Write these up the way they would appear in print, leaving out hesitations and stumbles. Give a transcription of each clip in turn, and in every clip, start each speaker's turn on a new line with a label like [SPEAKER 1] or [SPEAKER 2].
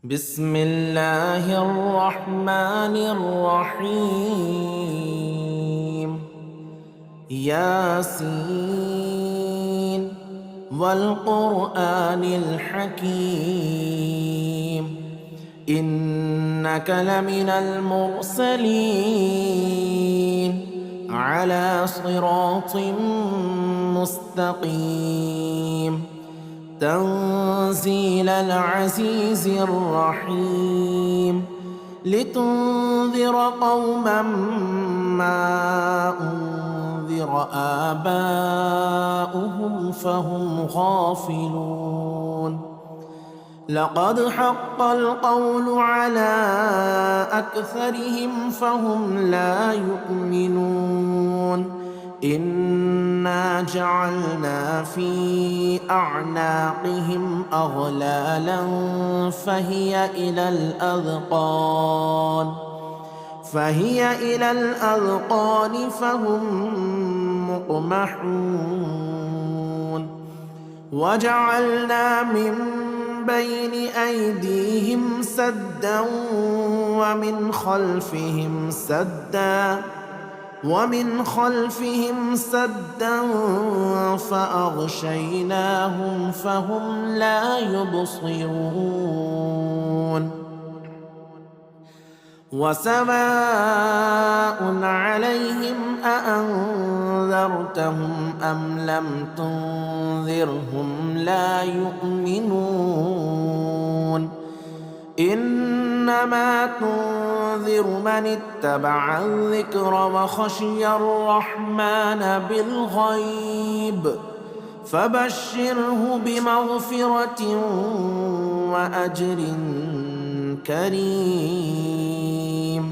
[SPEAKER 1] بسم الله الرحمن الرحيم. ياسين والقرآن الحكيم إنك لمن المرسلين على صراط مستقيم تنزيل العزيز الرحيم لتنذر قوما ما أنذر آباؤهم فهم غافلون. لقد حق القول على أكثرهم فهم لا يؤمنون. إنا جعلنا في أعناقهم أغلالا فهي إلى الأذقان فهم مقمحون. وجعلنا من بين أيديهم سدا ومن خلفهم سدا فأغشيناهم فهم لا يبصرون. وسواء عليهم أأنذرتهم أم لم تنذرهم لا يؤمنون. إنما تنذر من اتبع الذكر وخشي الرحمن بالغيب فبشره بمغفرة وأجر كريم.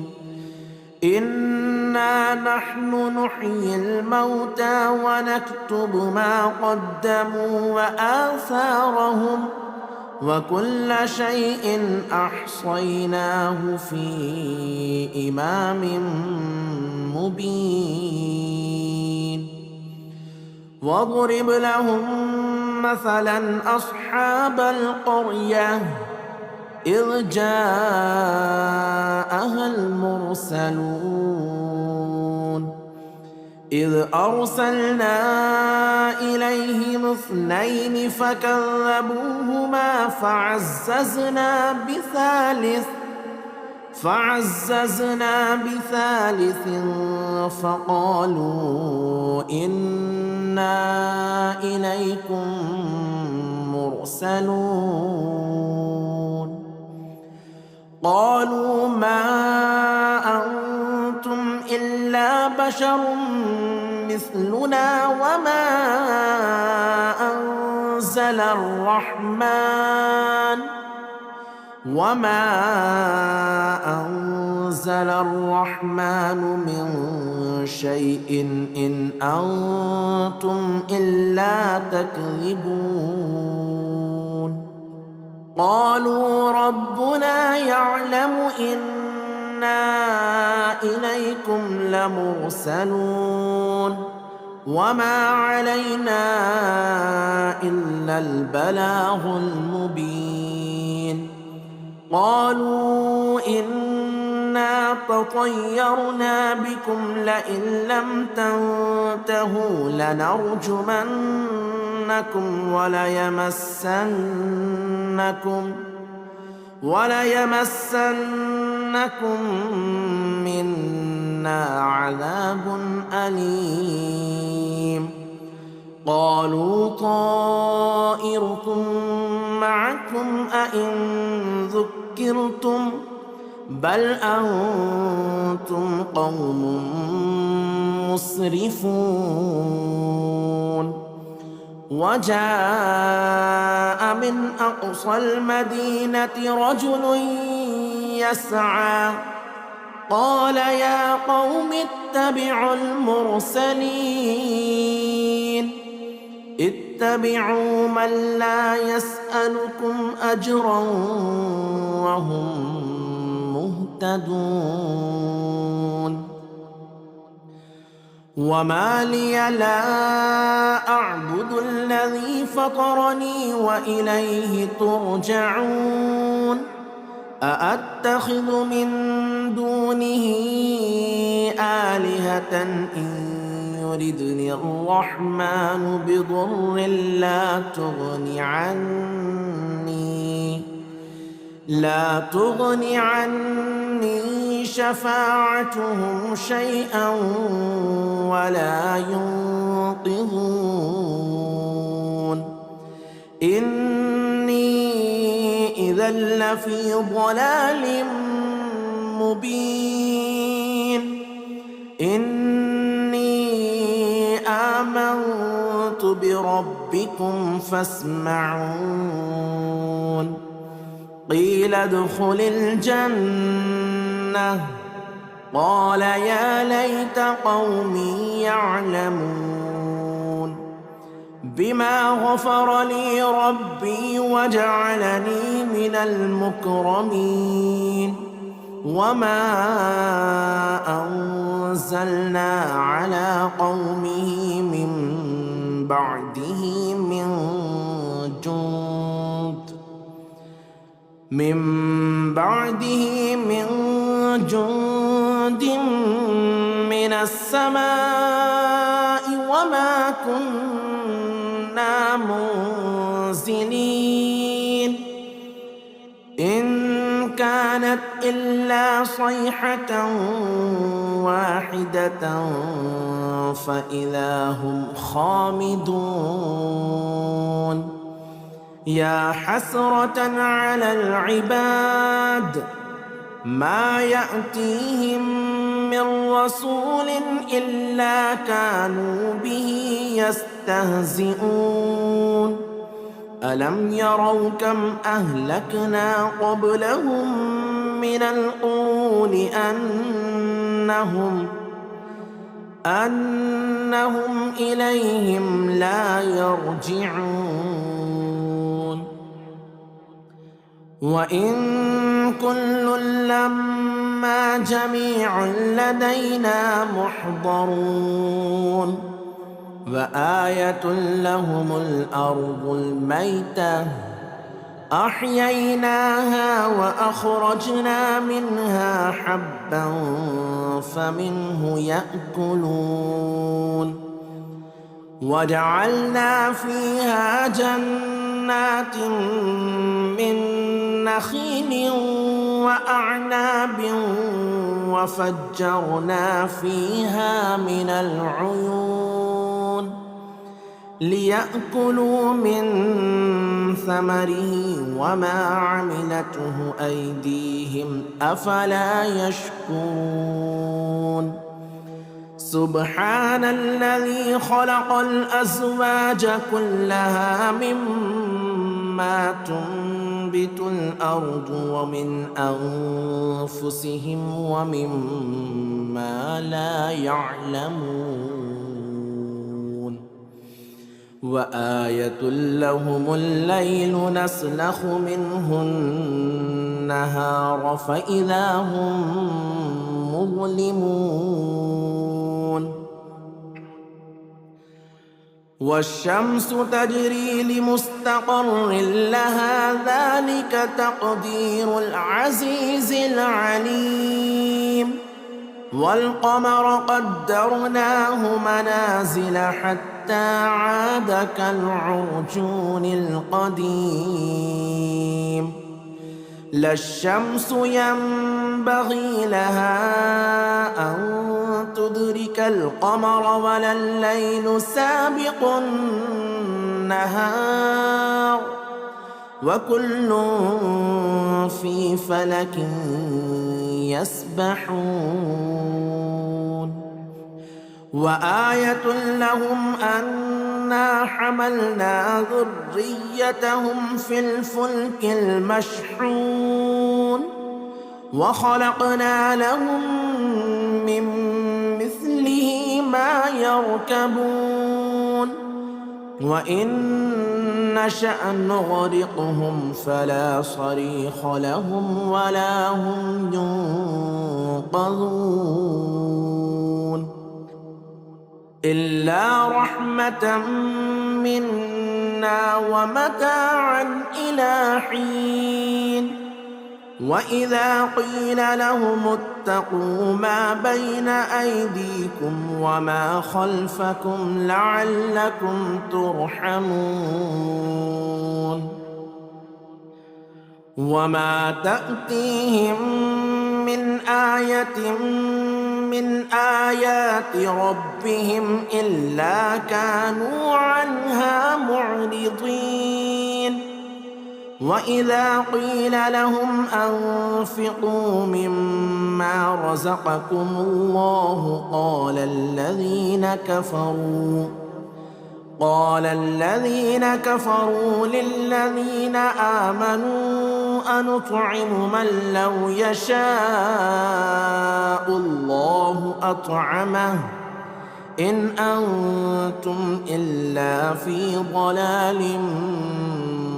[SPEAKER 1] إنا نحن نحيي الموتى ونكتب ما قدموا وآثارهم وكل شيء أحصيناه في إمام مبين. واضرب لهم مثلا أصحاب القرية إذ جاءها المرسلون إذ أرسلنا إليهم 2 فكذبوهما فعززنا بثالث فقالوا إنا إليكم مرسلون. قالوا ما أنتم إلا بشر مثلنا وما أنزل الرحمن من شيء إن أنتم إلا تكذبون. قالوا ربنا يعلم إنا إليكم لمرسلون وما علينا إلا البلاغ المبين. قالوا إنا تطيرنا بكم لئن لم تنتهوا لنرجمنكم وليمسنكم منا عذاب أليم. قالوا طائركم معكم أئن ذكرتم بل أنتم قوم مسرفون. وجاء من أقصى المدينة رجل يسعى قال يا قوم اتبعوا المرسلين اتبعوا من لا يسألكم أجرا وهم مهتدون. وما لي لا أعبد الذي فطرني وإليه ترجعون أأتخذ من دونه آلهة إن يردني الرحمن بضر لا تغن عني شفاعتهم شيئا ولا ينقذون إني إذا لفي ضلال مبين إني آمنت بربكم فاسمعون قيل ادخل الجنة قال يا ليت قومي يعلمون بما غفر لي ربي وجعلني من المكرمين وما أنزلنا على قومه من بعده من جند من السماء وما كنا منزلين إن كانت إلا صيحة واحدة فإذا هم خامدون يا حسرة على العباد ما يأتيهم من رسول إلا كانوا به يستهزئون ألم يروا كم أهلكنا قبلهم من القرون أنهم إليهم لا يرجعون وإن كل لما جميع لدينا محضرون وآية لهم الأرض الميتة أحييناها وأخرجنا منها حبا فمنه يأكلون وجعلنا فيها جنات من نخيل وأعناب وفجرنا فيها من العيون ليأكلوا من ثمره وما عملته أيديهم أفلا يشكرون سبحان الذي خلق الأزواج كلها مما تنبت الأرض ومن أنفسهم ومما لا يعلمون وآية لهم الليل نسلخ منه النهار فإذا هم مظلمون والشمس تجري لمستقر لها ذلك تقدير العزيز العليم والقمر قدرناه منازل حتى عاد كالعرجون القديم لا الشمس ينبغي لها أن تدرك القمر ولا الليل سابق النهار وكل في فلك يسبحون وآية لهم أنا حملنا ذريتهم في الفلك المشحون وخلقنا لهم من مثله ما يركبون وإن نشأ نغرقهم فلا صريخ لهم ولا هم ينقذون إلا رحمة منا ومتاعا إلى حين وإذا قيل لهم اتقوا ما بين أيديكم وما خلفكم لعلكم ترحمون وما تأتيهم من آية من آيات ربهم إلا كانوا عنها معرضين وإذا قيل لهم أنفقوا مما رزقكم الله قال الذين كفروا للذين آمنوا أنطعم من لو يشاء الله أطعمه إن أنتم إلا في ضلال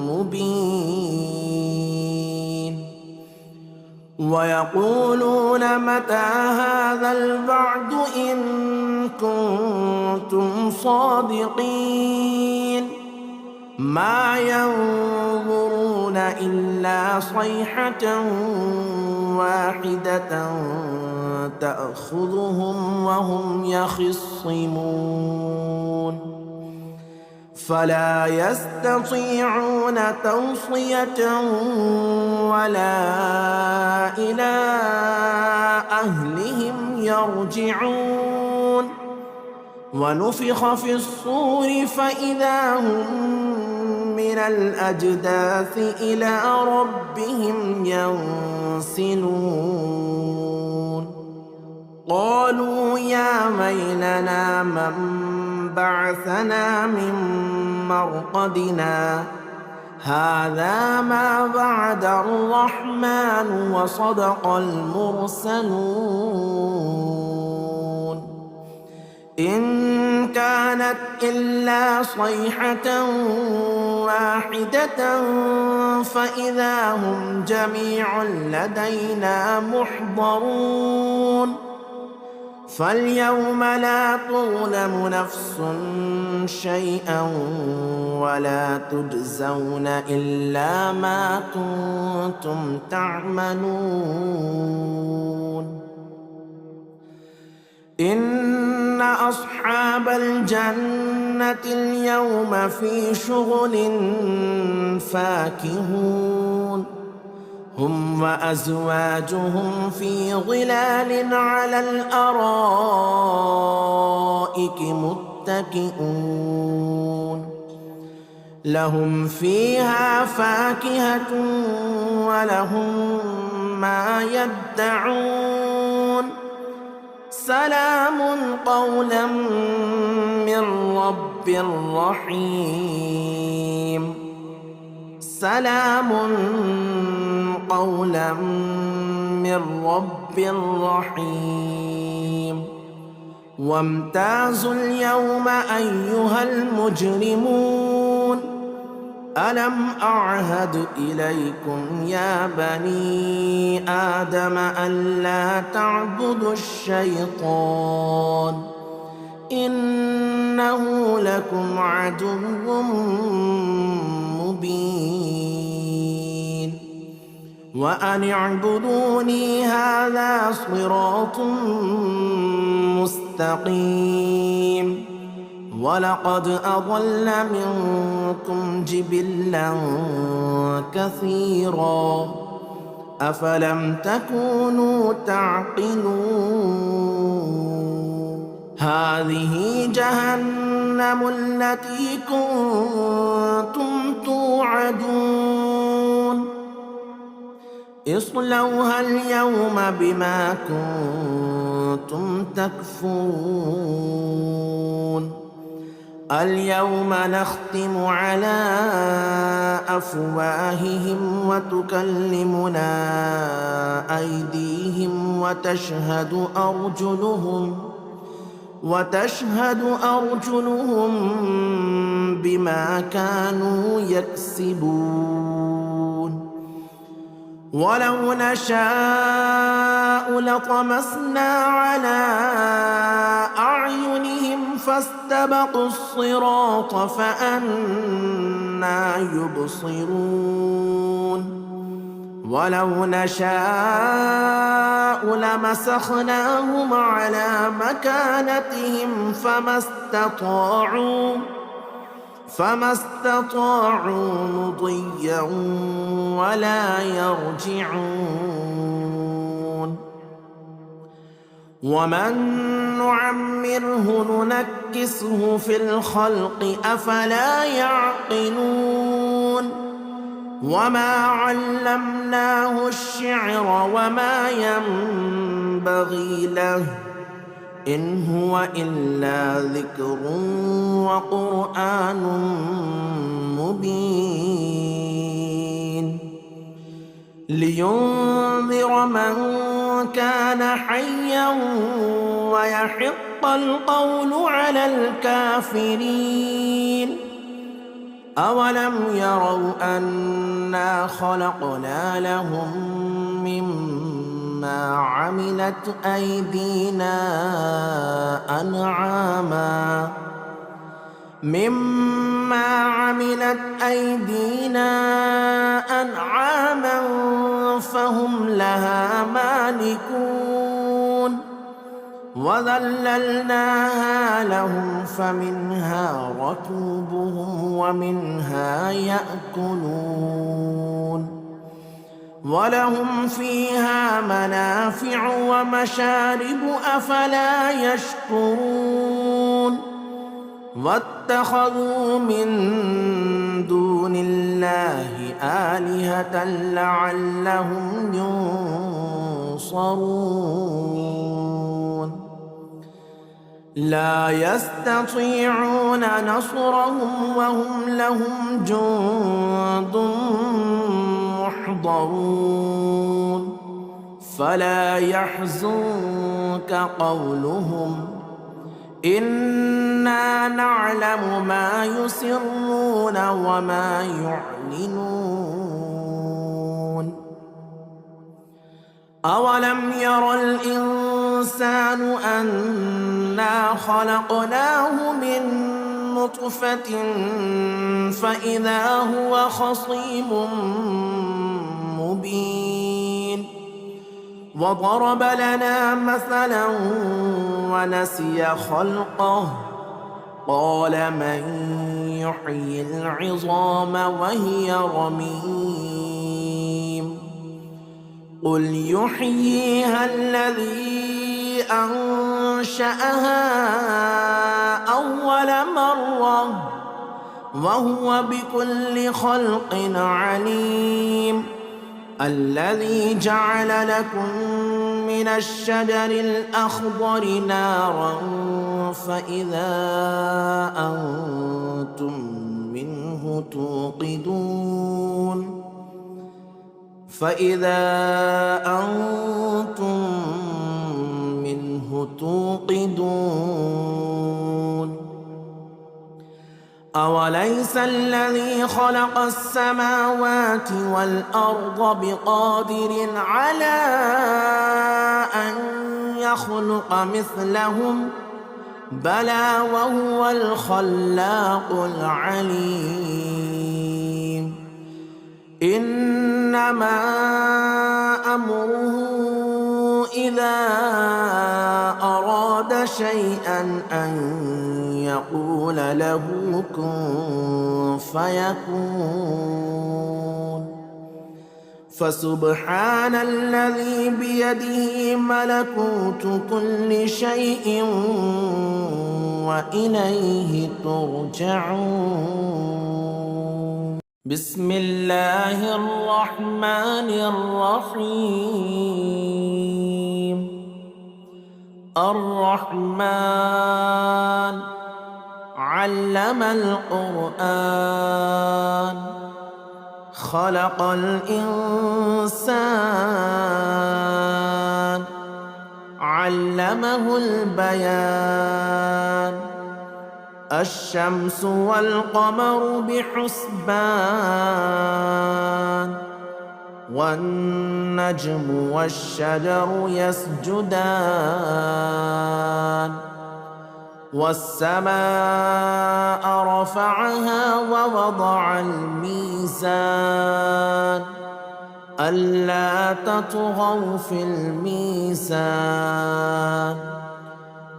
[SPEAKER 1] مبين ويقولون متى هذا الوعد إن كنتم صادقين ما ينظرون إلا صيحة واحدة تأخذهم وهم يخصمون فلا يستطيعون توصية ولا إلى أهلهم يرجعون ونفخ في الصور فإذا هم من الأجداث إلى ربهم ينسلون قالوا يا ويلنا من بعثنا من مرقدنا هذا ما وعد الرحمن وصدق المرسلون إن كانت إلا صيحة واحدة فإذا هم جميع لدينا محضرون فاليوم لا تظلم نفس شيئا ولا تجزون إلا ما كنتم تعملون إن أصحاب الجنة اليوم في شغل فاكهون هم وأزواجهم في ظلال على الأرائك متكئون لهم فيها فاكهة ولهم ما يدعون سلام قولا من رب رحيم سلام قولا من رب رحيم وامتازوا اليوم أيها المجرمون ألم أعهد إليكم يا بني آدم ألا تعبدوا الشيطان إنه لكم عدو مبين وأن اعبدوني هذا صراط مستقيم ولقد أضل منكم جبلا كثيرا أفلم تكونوا تعقلون هذه جهنم التي كنتم توعدون اصلوها اليوم بما كنتم تكفرون اليوم نختم على أفواههم وتكلمنا أيديهم وتشهد أرجلهم بما كانوا يكسبون ولو نشاء لطمسنا على أعينهم فاستبقوا الصراط فأنى يبصرون ولو نشاء لمسخناهم على مكانتهم فما استطاعوا مضيا ولا يرجعون. ومن نعمره ننكسه في الخلق أفلا يعقلون. وما علمناه الشعر وما ينبغي له إن هو إلا ذكر وقرآن مبين لينذر من كان حيا ويحق القول على الكافرين. أولم يروا أنا خلقنا لهم مما عملت أيدينا أنعاما فهم لها مالكون. وذللناها لهم فمنها ركوبهم ومنها يأكلون ولهم فيها منافع ومشارب أفلا يشكرون. واتخذوا من دون الله آلهة لعلهم ينصرون. لا يستطيعون نصرهم وهم لهم جند محضرون. فلا يحزنك قولهم إنا نعلم ما يسرون وما يعلنون. أولم ير الإنسان أنا خلقناه من نطفة فإذا هو خصيم مبين. وضرب لنا مثلا ونسي خلقه قال من يحيي العظام وهي رميم. قل يحييها الذي أنشأها أول مرة وهو بكل خلق عليم. الذي جعل لكم من الشجر الأخضر نارا فإذا أنتم منه توقدون. أوليس الذي خلق السماوات والأرض بقادر على أن يخلق مثلهم بلى وهو الخلاق العليم. إنما أمره إذا أراد شيئا أن يقول له كن فيكون. فسبحان الذي بيده ملكوت كل شيء وإليه ترجعون. بسم الله الرحمن الرحيم. الرحمن علم القرآن خلق الإنسان علمه البيان. الشمس والقمر بحسبان والنجم والشجر يسجدان. والسماء رفعها ووضع الميزان ألا تطغوا في الميزان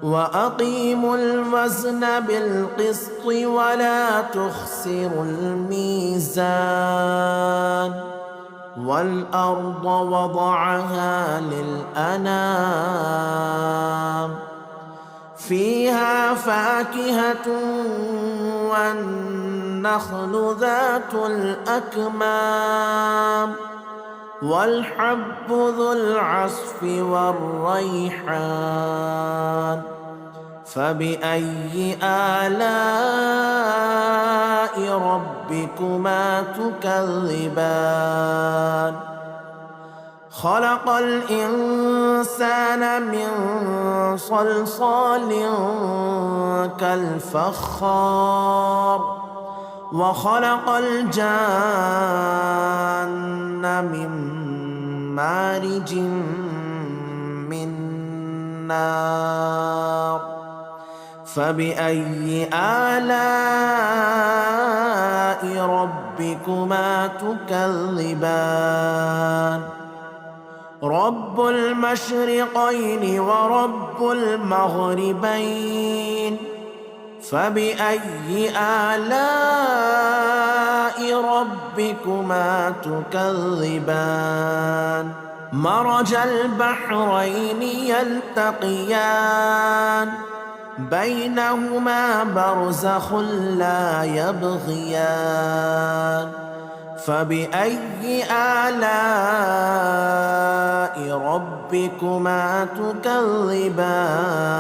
[SPEAKER 1] وأقيموا الوزن بالقسط ولا تخسروا الميزان والأرض وضعها للأنام فيها فاكهة والنخل ذات الأكمام والحب ذو العصف والريحان فبأي آلاء ربكما تكذبان خلق الإنسان من صلصال كالفخار وخلق الجان من مارج من نار فبأي آلاء ربكما تكذبان رب المشرقين ورب المغربين فبأي آلاء ربكما تكذبان مرج البحرين يلتقيان بينهما برزخ لا يبغيان فبأي آلاء ربكما تكذبان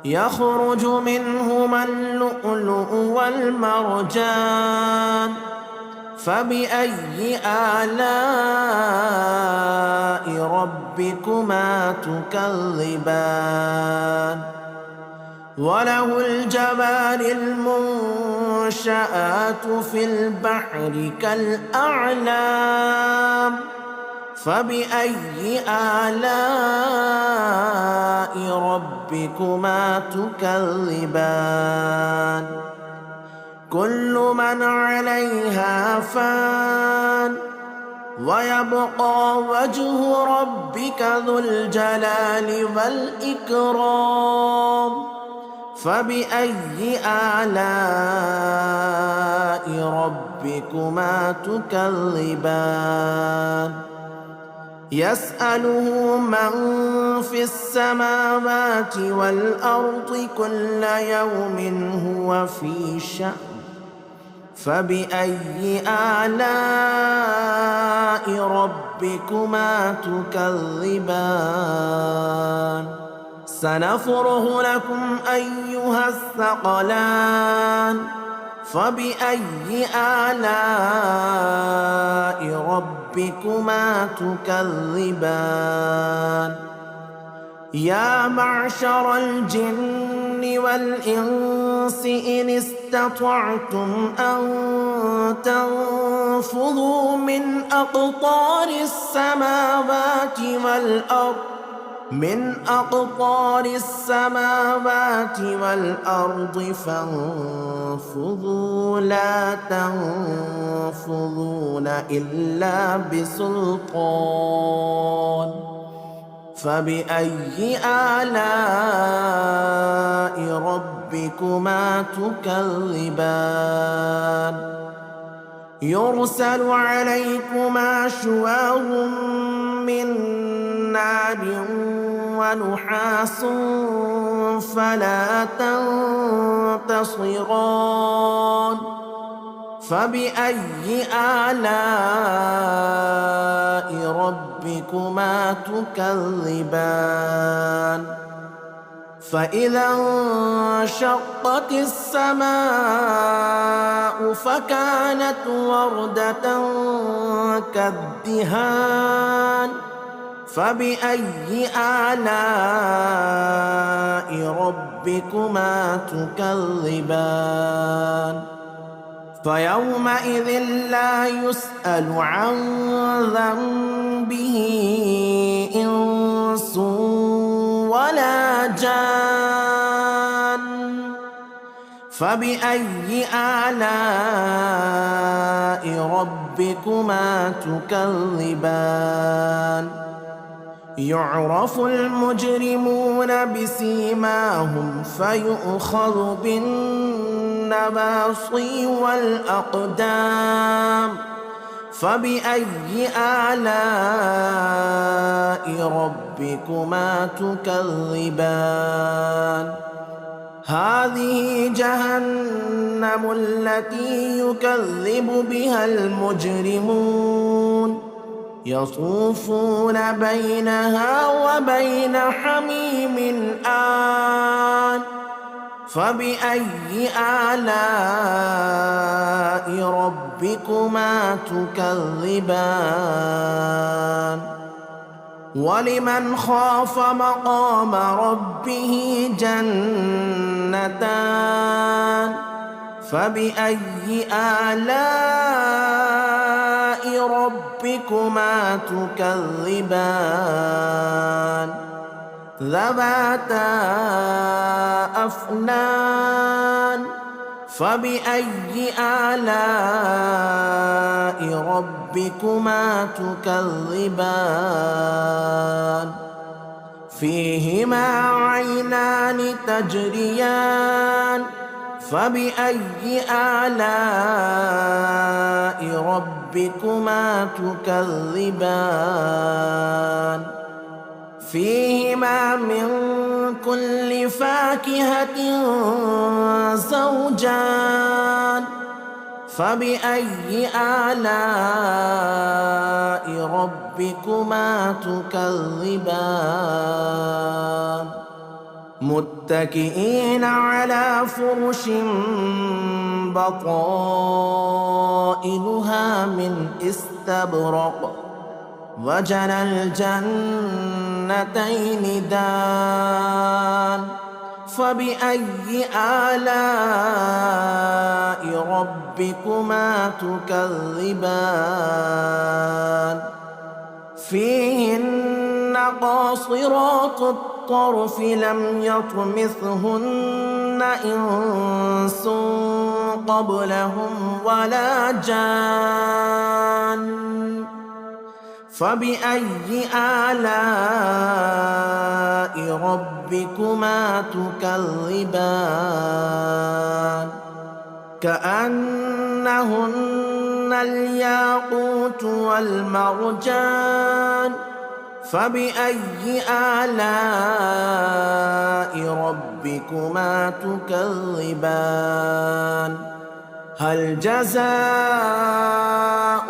[SPEAKER 1] يخرج منهما اللؤلؤ والمرجان فبأي آلاء ربكما تكذبان وله الجبال المنشآت في البحر كالأعلام فبأي آلاء ربكما تكذبان كل من عليها فان ويبقى وجه ربك ذو الجلال والإكرام فبأي آلاء ربكما تكذبان يسأله من في السماوات والأرض كل يوم هو في شأن فبأي آلاء ربكما تكذبان سنفرغ لكم أيها الثقلان فبأي آلاء ربكما تكذبان يا معشر الجن والإنس إن استطعتم أن تنفذوا من أقطار السماوات والأرض فانفذوا لا تنفذون إلا بسلطان فبأي آلاء ربكما تكذبان يرسل عليكما شواظ من نار ونحاس فلا تنتصران فبأي آلاء ربكما تكذبان فإذا انشقت السماء فكانت وردة كالدهان فبأي آلاء ربكما تكذبان فيومئذ لا يسأل عن ذنبه إنس ولا جان فبأي آلاء ربكما ربكما تكذبان يعرف المجرمون بسيماهم فيؤخذ بالنواصي والأقدام فبأي آلاء ربكما تكذبان هذه جهنم التي يكذب بها المجرمون يطوفون بينها وبين حميم آن فبأي آلاء ربكما تكذبان ولمن خاف مقام ربه جنتان فبأي آلاء ربكما تكذبان ذواتا أفنان فبأي آلاء ربكما تكذبان فيهما عينان تجريان فبأي آلاء ربكما تكذبان فيهما من كل فاكهة زوجان فبأي آلاء ربكما تكذبان متكئين على فرش بطائنها من استبرق وجنى الجنتين دان فبأي آلاء ربكما تكذبان فيهن قاصرات الطرف لم يطمثهن إنس قبلهم ولا جان فبأي آلاء ربكما تكذبان كأنهن الياقوت والمرجان فبأي آلاء ربكما تكذبان هل جزاء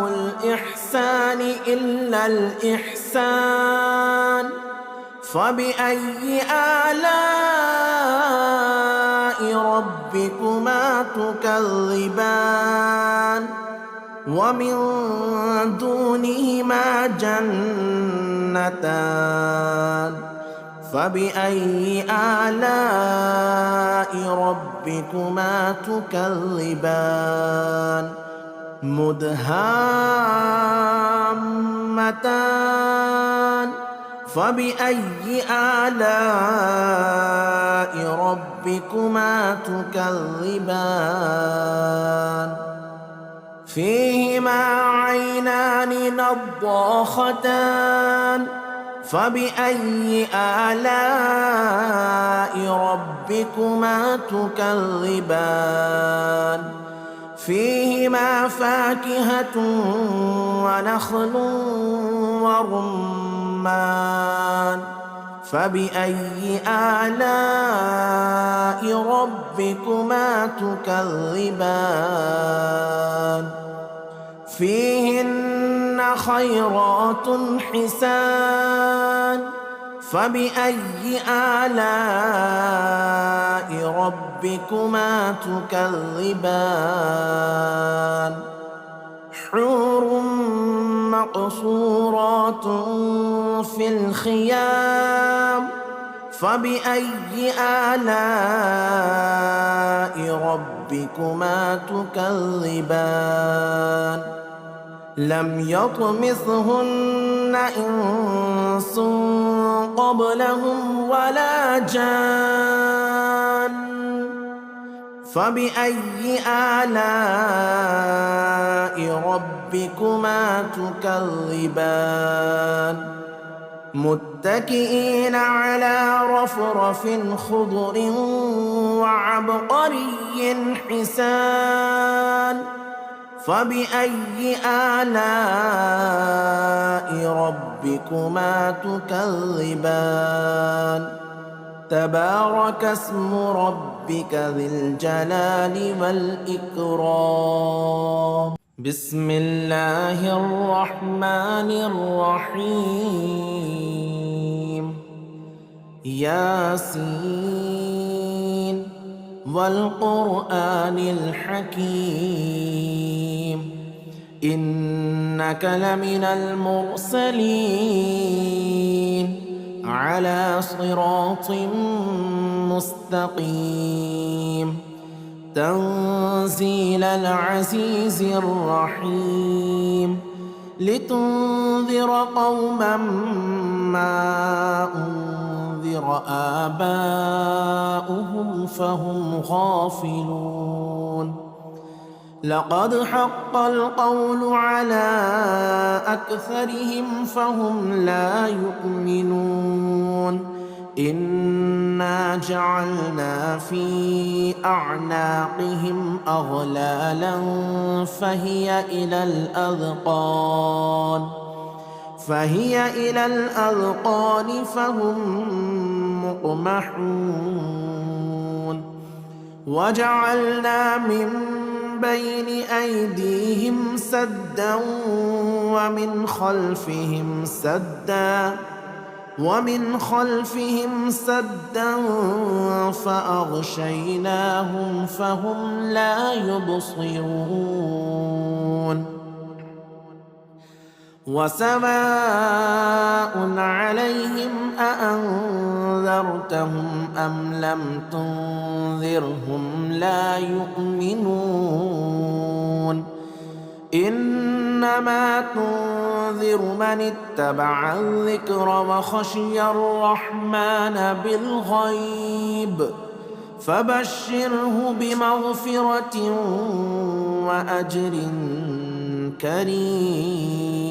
[SPEAKER 1] الإحسان إلا الإحسان فبأي آلاء ربكما تكذبان ومن دونهما جنتان فبأي آلاء ربكما تكذبان مدهامتان فبأي آلاء ربكما تكذبان فيهما عينان نضاختان فبأي آلاء ربكما تكذبان فيهما فاكهة ونخل ورمان فبأي آلاء ربكما تكذبان فيهن خيرات حسان فبأي آلاء ربكما تكذبان حور مقصورات في الخيام فبأي آلاء ربكما تكذبان لم يطمثهن إنس قبلهم ولا جان فبأي آلاء ربكما ربكما تكذبان متكئين على رفرف خضر وعبقري حسان فبأي آلاء ربكما تكذبان تبارك اسم ربك ذي الجلال والإكرام بسم الله الرحمن الرحيم ياسين والقرآن الحكيم إنك لمن المرسلين على صراط مستقيم تنزيل العزيز الرحيم لتنذر قوما ما أنذر آباؤهم فهم غافلون لقد حق القول على أكثرهم فهم لا يؤمنون إنا جعلنا في أعناقهم أغلالا فهي إلى الأذقان فهم مقمحون وجعلنا من بين أيديهم سدا ومن خلفهم سدا فأغشيناهم فهم لا يبصرون وسواء عليهم أأنذرتهم أم لم تنذرهم لا يؤمنون إنما تنذر من اتبع الذكر وخشي الرحمن بالغيب فبشره بمغفرة وأجر كريم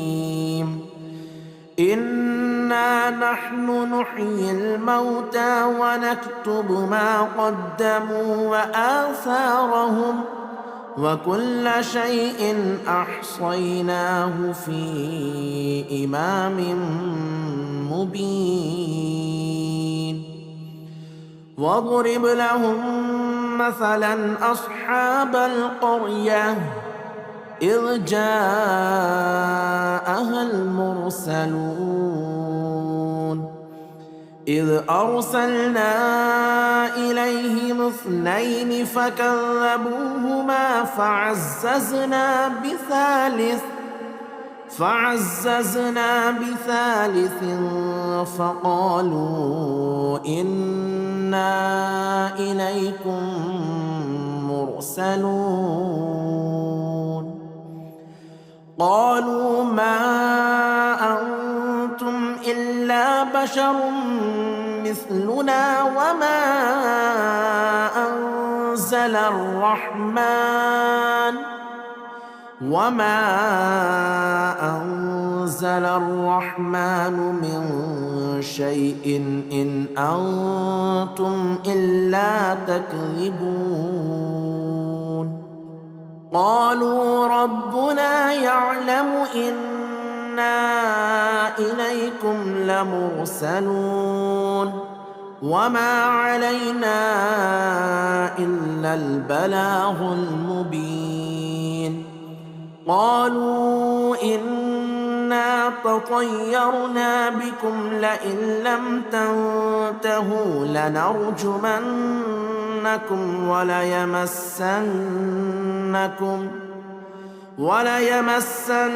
[SPEAKER 1] إنا نحن نحيي الموتى ونكتب ما قدموا وآثارهم وكل شيء أحصيناه في إمام مبين واضرب لهم مثلا أصحاب القرية إذ جاءها المرسلون إذ أرسلنا إليهم 2 فكذبوهما فعززنا بثالث فقالوا إنا إليكم مرسلون قالوا ما أنتم إلا بشر مثلنا وما أنزل الرحمن من شيء إن أنتم إلا تكذبون قالوا ربنا يعلم إنا إليكم لمرسلون وما علينا إلا البلاغ المبين قالوا إنا تطيرنا بكم لئن لم تنتهوا لنرجمنكم وليمسنكم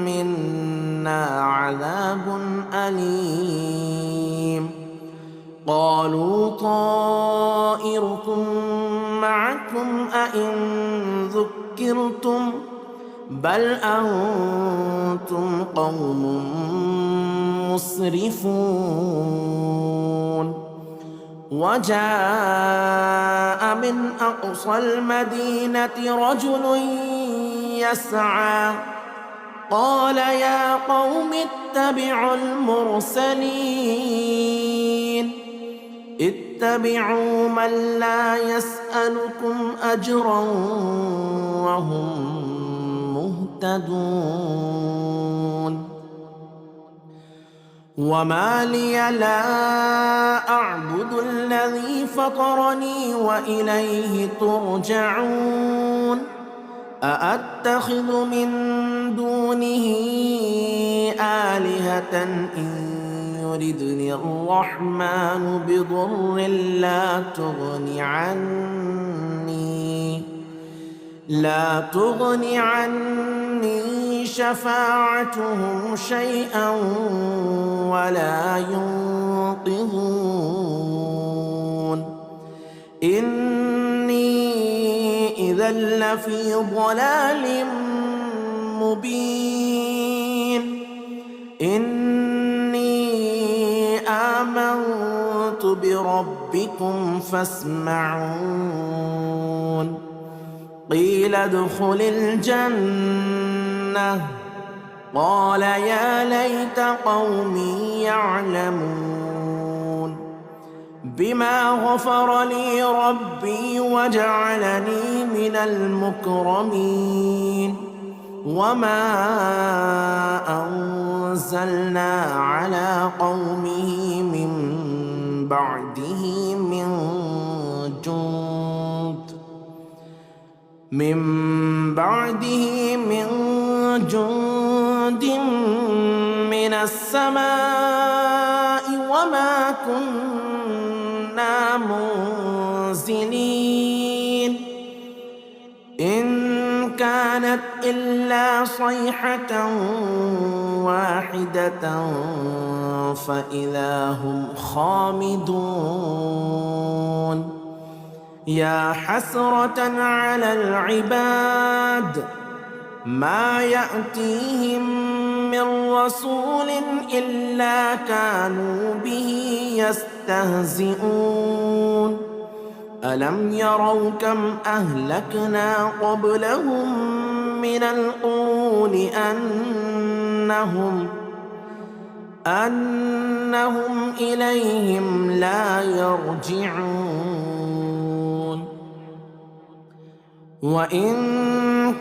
[SPEAKER 1] منا عذاب أليم قالوا طائركم معكم أئن ذكرتم بل أنتم قوم مسرفون وجاء من أقصى المدينة رجل يسعى قال يا قوم اتبعوا المرسلين اتبعوا من لا يسألكم أجرا وهم مهتدون وما لي لا أعبد الذي فطرني وإليه ترجعون أأتخذ من دونه آلهة إن يردني الرحمن بضر لا تغن عني شفاعتهم شيئا ولا ينقذون إني إذا لفي ضلال مبين إني آمنت بربكم فاسمعون قيل ادخل الجنة قال يا ليت قومي يعلمون بما غفر لي ربي وجعلني من المكرمين وما أنزلنا على قومه من بعده من جند من السماء وما كنا منزلين إن كانت إلا صيحة واحدة فإذا هم خامدون يا حسرة على العباد ما يأتيهم من رسول إلا كانوا به يستهزئون ألم يروا كم أهلكنا قبلهم من القرون أنهم إليهم لا يرجعون وإن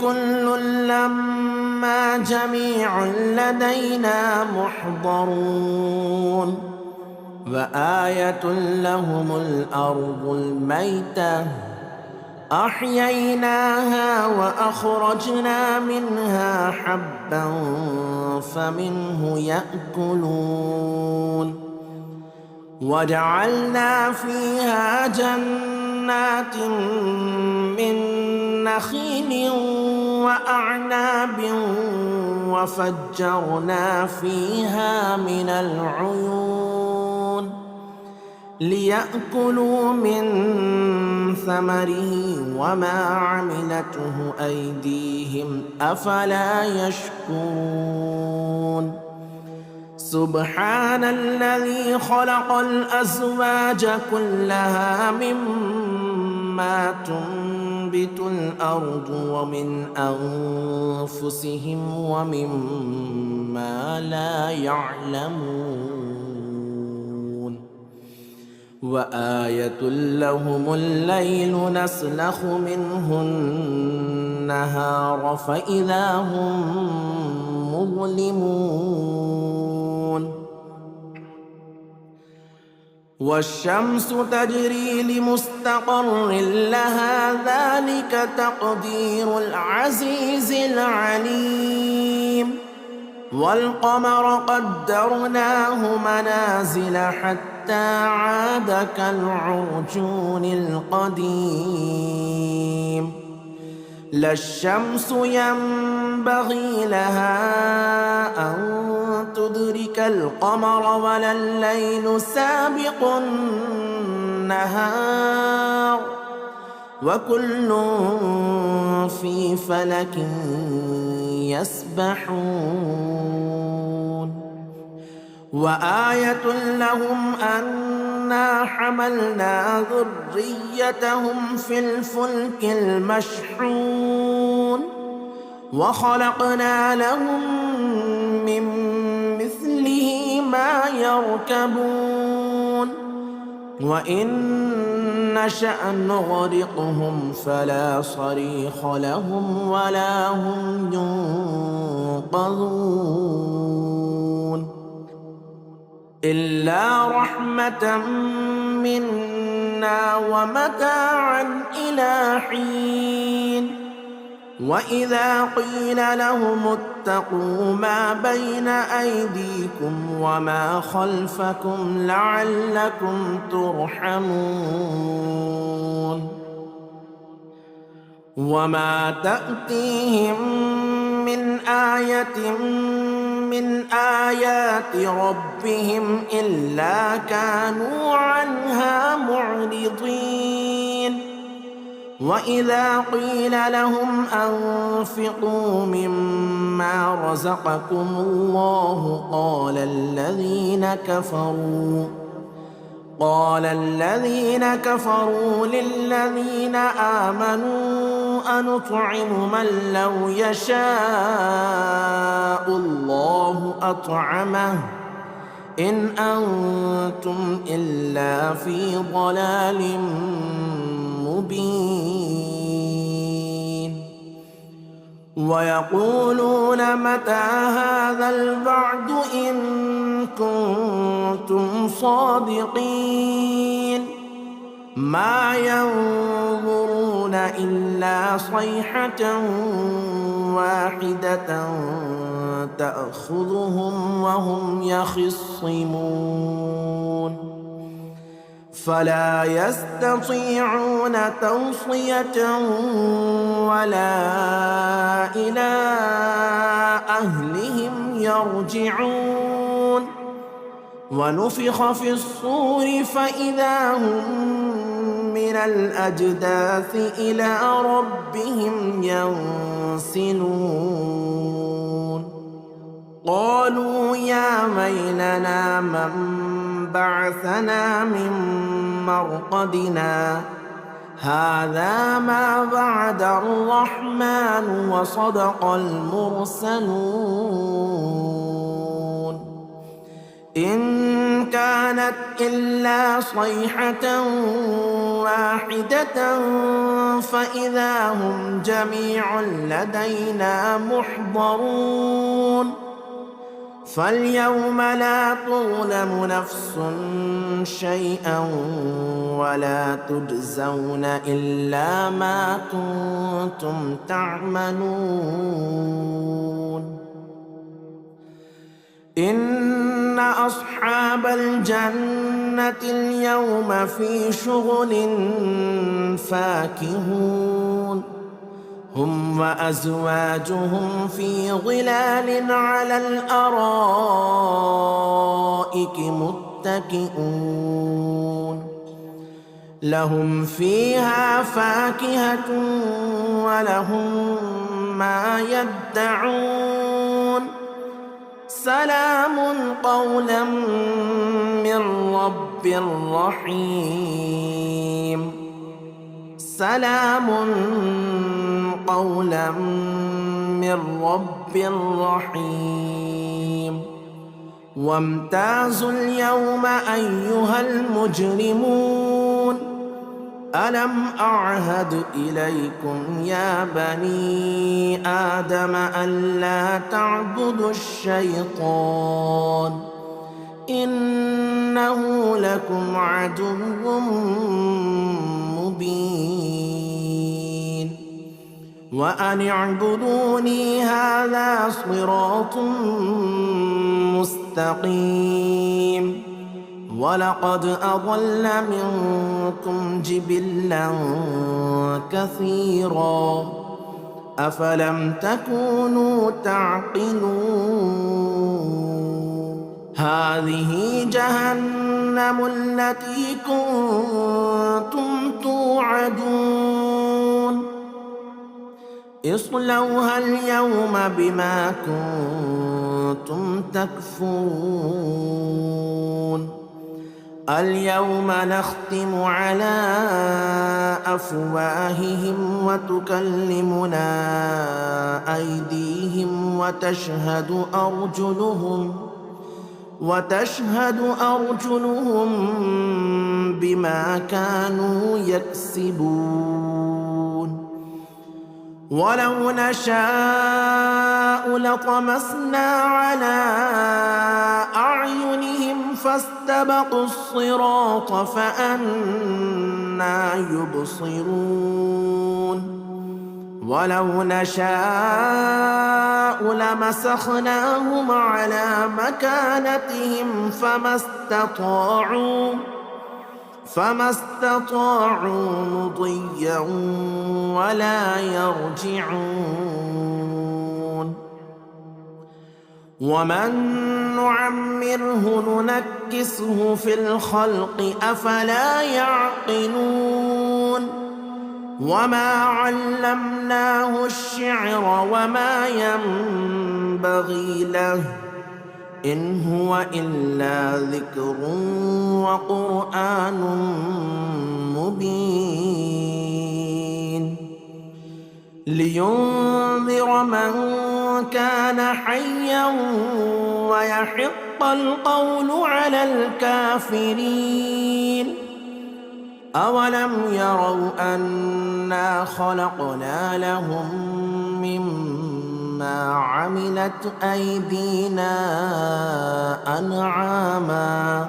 [SPEAKER 1] كل لما جميع لدينا محضرون وآية لهم الأرض الميتة أحييناها وأخرجنا منها حبا فمنه يأكلون وجعلنا فيها جنات من نخيل وأعناب وفجرنا فيها من العيون ليأكلوا من ثمره وما عملته أيديهم أفلا يشكرون سبحان الذي خلق الأزواج كلها مما تنبت الأرض ومن أنفسهم ومما لا يعلمون وآية لهم الليل نسلخ منه النهار فإذا هم مظلمون والشمس تجري لمستقر لها ذلك تقدير العزيز العليم والقمر قدرناه منازل حتى عاد كالعرجون القديم لا الشمس ينبغي لها أن تدرك القمر ولا الليل سابق النهار وكل في فلك يسبحون وآية لهم أنا حملنا ذريتهم في الفلك المشحون وخلقنا لهم من مثله ما يركبون وإن نشأ نغرقهم فلا صريخ لهم ولا هم ينقذون إلا رحمة منا ومتاعا إلى حين وإذا قيل لهم اتقوا ما بين أيديكم وما خلفكم لعلكم ترحمون وما تأتيهم من آية من آيات ربهم إلا كانوا عنها معرضين وإذا قيل لهم أنفقوا مما رزقكم الله قال الذين كفروا للذين آمنوا أنطعم من لو يشاء الله أطعمه إن أنتم إلا في ضلال مبين ويقولون متى هذا الوعد إن كنتم صادقين ما ينظرون إلا صيحة واحدة تأخذهم وهم يخصمون فلا يستطيعون توصية ولا إلى أهلهم يرجعون ونفخ في الصور فإذا هم من الأجداث إلى ربهم ينسلون قالوا يا ويلنا من بعثنا من مرقدنا هذا ما وعد الرحمن وصدق المرسلون إن كانت إلا صيحة واحدة فإذا هم جميع لدينا محضرون فاليوم لا تظلم نفس شيئا ولا تجزون إلا ما كنتم تعملون إن أصحاب الجنة اليوم في شغل فاكهون هم وأزواجهم في ظلال على الأرائك متكئون لهم فيها فاكهة ولهم ما يدعون سلام قولا من رب رحيم سلام قولا من رب رحيم وامتازوا اليوم أيها المجرمون ألم أعهد إليكم يا بني آدم ألا تعبدوا الشيطان إنه لكم عدو مبين وأن اعبدوني هذا صراط مستقيم ولقد أضل منكم جبلا كثيرا أفلم تكونوا تعقلون هذه جهنم التي كنتم توعدون اصلوها اليوم بما كنتم تكفرون اليوم نختم على أفواههم وتكلمنا أيديهم وتشهد أرجلهم بما كانوا يكسبون ولو نشاء لطمسنا على أعينهم فاستبقوا الصراط فأنى يبصرون ولو نشاء لمسخناهم على مكانتهم فما استطاعوا مضيا ولا يرجعون ومن نعمره ننكسه في الخلق أفلا يعقلون وما علمناه الشعر وما ينبغي له إن هو إلا ذكر وقرآن مبين لينذر من كان حيا ويحق القول على الكافرين أولم يروا أنا خلقنا لهم مما عملت أيدينا أنعاما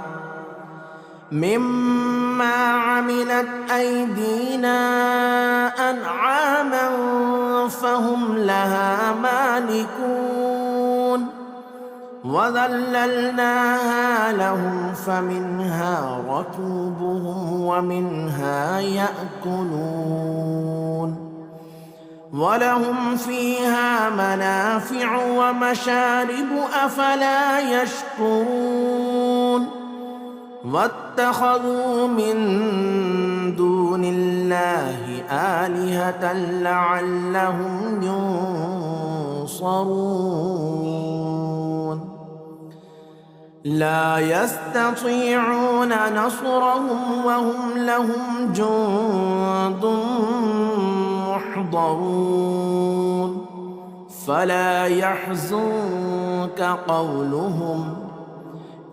[SPEAKER 1] فهم لها مالكون وذللناها لهم فمنها ركوبهم ومنها يأكلون ولهم فيها منافع ومشارب أفلا يشكرون واتخذوا من دون الله آلهة لعلهم ينصرون لا يستطيعون نصرهم وهم لهم جند محضرون فلا يحزنك قولهم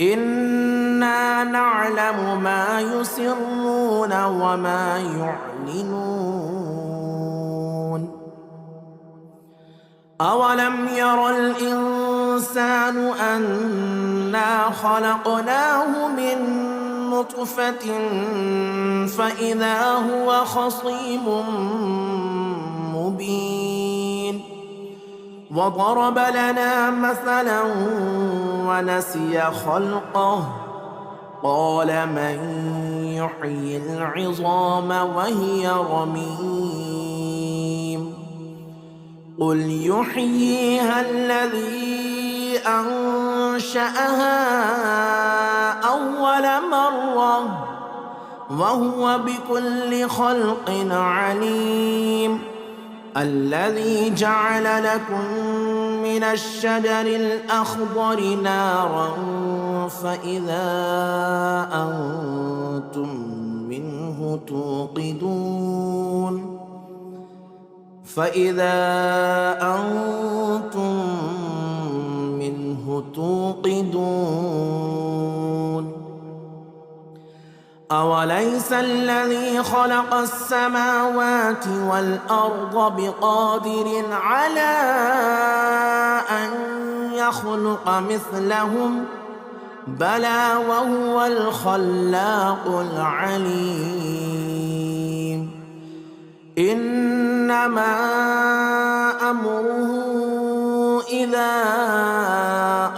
[SPEAKER 1] إنا نعلم ما يسرون وما يعلنون أولم ير الإنسان أنا خلقناه من نطفة فإذا هو خصيم مبين وضرب لنا مثلا ونسي خلقه قال من يحيي العظام وهي رميم قل يحييها الذي أنشأها أول مرة وهو بكل خلق عليم الذي جعل لكم من الشجر الأخضر نارا فإذا أنتم منه توقدون أوليس الذي خلق السماوات والأرض بقادر على أن يخلق مثلهم بلى وهو الخلاق العليم إنما أمره إذا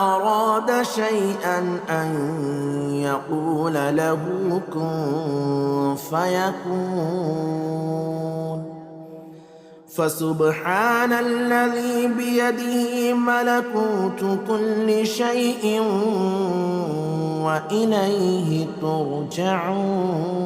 [SPEAKER 1] أراد شيئا أن يقول له كن فيكون فسبحان الذي بيده ملكوت كل شيء وإليه ترجعون.